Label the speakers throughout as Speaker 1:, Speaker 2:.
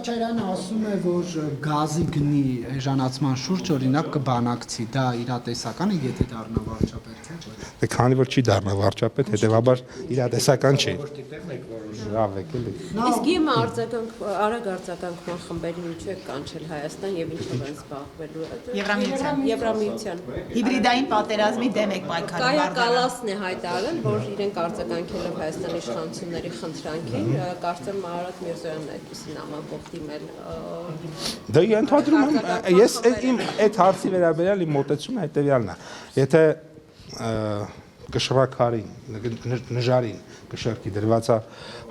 Speaker 1: Քոչարյանը ասում է, որ գազի գնի էժանացման շուրջ օրինակ կբանակցի, դա իրատեսական է, եթե դառնա վարչապետ, թե ոչ։
Speaker 2: Դե քանի որ չի դառնա վարչապետ, հետեւաբար իրատեսական չի։ Լավ եկել եք։
Speaker 3: Իսկ իմը արագ արձագանքման խմբերի միջև եք կանչել Հայաստան եւ ինչով են զբաղվելու։ Եվրամիության։
Speaker 4: Հիբրիդային պատերազմի դեմ եք պայքարում։
Speaker 3: Կայա Կալասն է հայտարարել, որ իրենք արձագանքելով Հայաստանի իշխանությունների խնդրանքին, կարծեմ Մարատ Միրզոյանն այդպիսի նամակով դիմել։
Speaker 2: Դա ենթադրում եմ, ես իմ այդ հարցի վերաբերյալ իմ մոտեցումը հետեւյալն է։ Եթե կշռաքարին, նժարին կշռքի դրված է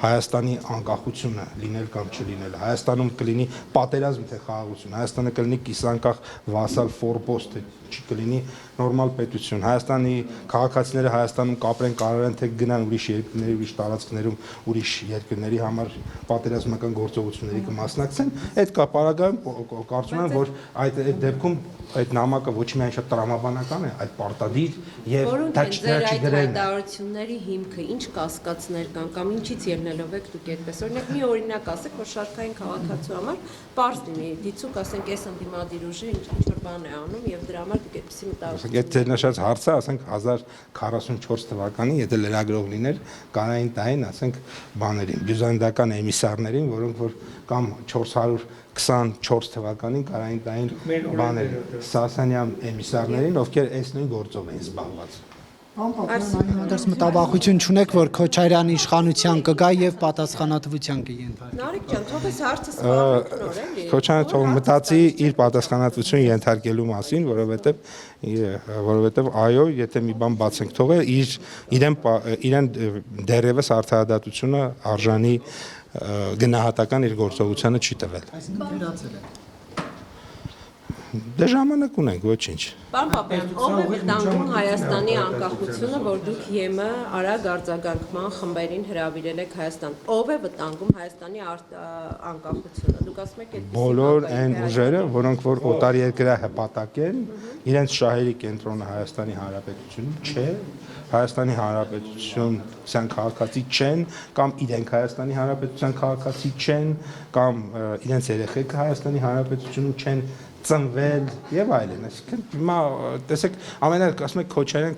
Speaker 2: Հայաստանի անկախությունը լինել կամ չլինել, Հայաստանում կլինի պատերազմ թե խաղաղություն, Հայաստանը կլինի կիսանկախ վասալ ֆորպոստ, թե չի կլինի նորմալ պետություն, Հայաստանի քաղաքացիները Հայաստանում կապրեն, կարողեն թե գնան ուրիշ երկրների, ուրիշ տարածքներում, ուրիշ երկրների համար պատերազմական գործողությունների կմասնակցեն, այդ կապարագայում կարծում եմ, որ այդ դեպքում այդ նամակը ոչ միայն շատ տրամաբանական է, այլ պարտադիր եւ դա
Speaker 3: հայտարարությունների հիմքը ինչ կասկածներ կան կամ ինչից ելնելով եք դուք այդպես օրինակ մի օրինակ ասեք որ շարքային քաղաքացու համար պարզ լինի դիցուկ ասենք այս ընդդիմադիր ուժը ինչ որ բան է անում եւ դրա համար դուք այդպեսի մտածում
Speaker 2: եք այդ նշած հարցը ասենք 1044 թվականին եթե լրագրող լիներ կանային տային ասենք բաներին բյուզանդական էմիսարներին որոնք որ կամ 424 թվականին կանային տային բաներ Սասանյան էմիսարներին ովքեր այս նույն գործով են զբաղված
Speaker 1: Այնուհանդերձ մտավախություն չունեք, որ Քոչարյանը իշխանության կգա եւ պատասխանատվության կենթարկվի։
Speaker 3: Նարեկ ջան, թող էս հարցը սպառնոր էլի։
Speaker 2: Քոչարյանը թող մտածի իր պատասխանատվություն ենթարկելու մասին, որովհետեւ այո, եթե մի բան բացենք թողը իրեն դեռևս արդարադատությունը արժանի գնահատական իր գործողությանը չի տվել։
Speaker 1: Այսինքն վերացել է։
Speaker 2: Դե ժամանակ ունենք, ոչինչ։
Speaker 3: Պարոն Պապյան, ով է վտանգում Հայաստանի անկախությունը, որ դուք ԵՄ արագ արձագանքման խմբերին հրավիրել եք Հայաստան։ Ով է վտանգում Հայաստանի անկախությունը։ Դուք ասում եք այդպես։
Speaker 2: Բոլոր այն ուժերը, որոնք որ օտարերկրյա հպատակ են, իրենց շահերի կենտրոնը Հայաստանի Հանրապետությունում չէ, Հայաստանի Հանրապետություն ցան քաղաքացի չեն, կամ իրենք Հայաստանի Հանրապետության քաղաքացի չեն, կամ իրենց երեխեքը Հայաստանի Հանրապետությունում չեն ծնվել եւ այլն, այսինքն հիմա տեսեք ամենայնիվ ասում եք Քոչարյան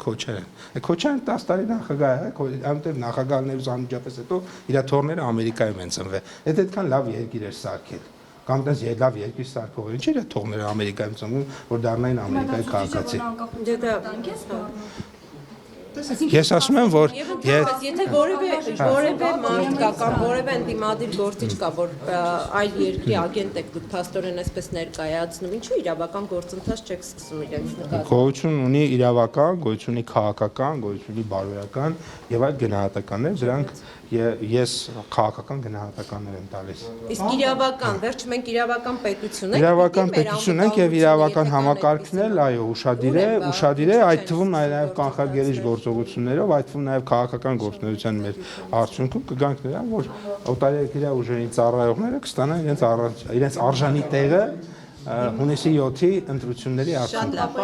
Speaker 2: Քոչարյան 10 տարի նախագահ է, այնտեղ նախագահներից անմիջապես հետո իր թորները Ամերիկայում են ծնվել։ Այդ այդքան լավ երկիր էր սարքել։ Կամ դες լավ երկիր սարքող ինչ իր թորները Ամերիկայում ծնվում, որ դառնային Ամերիկայի քաղաքացի։ Ես ասում եմ, որ
Speaker 3: եթե որևէ մարդ կա կամ որևէ ընդդիմադիր գործիչ կա, որ այլ երկրի ագենտ եք դուք փաստորեն այսպես ներկայացնում, ինչու իրավական գործընթաց չեք սկսում իրենց նկատմամբ։
Speaker 2: Գոյություն ունի իրավական, գոյություն ունի քաղաքական, գոյություն ունի բարոյական եւ այլ գնահատականներ, դրանք ես քաղաքական գնահատականներ եմ տալիս։
Speaker 3: Իսկ իրավական, վերջ մենք իրավական պետություն ենք։
Speaker 2: Իրավական պետություն ենք եւ իրավական համակարգն էլ, այո, ուշադիր է, այդ թվում նաեւ կանխարգելիչ գործողություններով, այդ թվում նաեւ քաղաքական գործունեության մեր արդյունքում կգանք նրան, որ օտարերկրյա ուժերի ծառայողները կստանան իրենց արժանի տեղը հունիսի 7-ի ընտրությունների արդյունքում։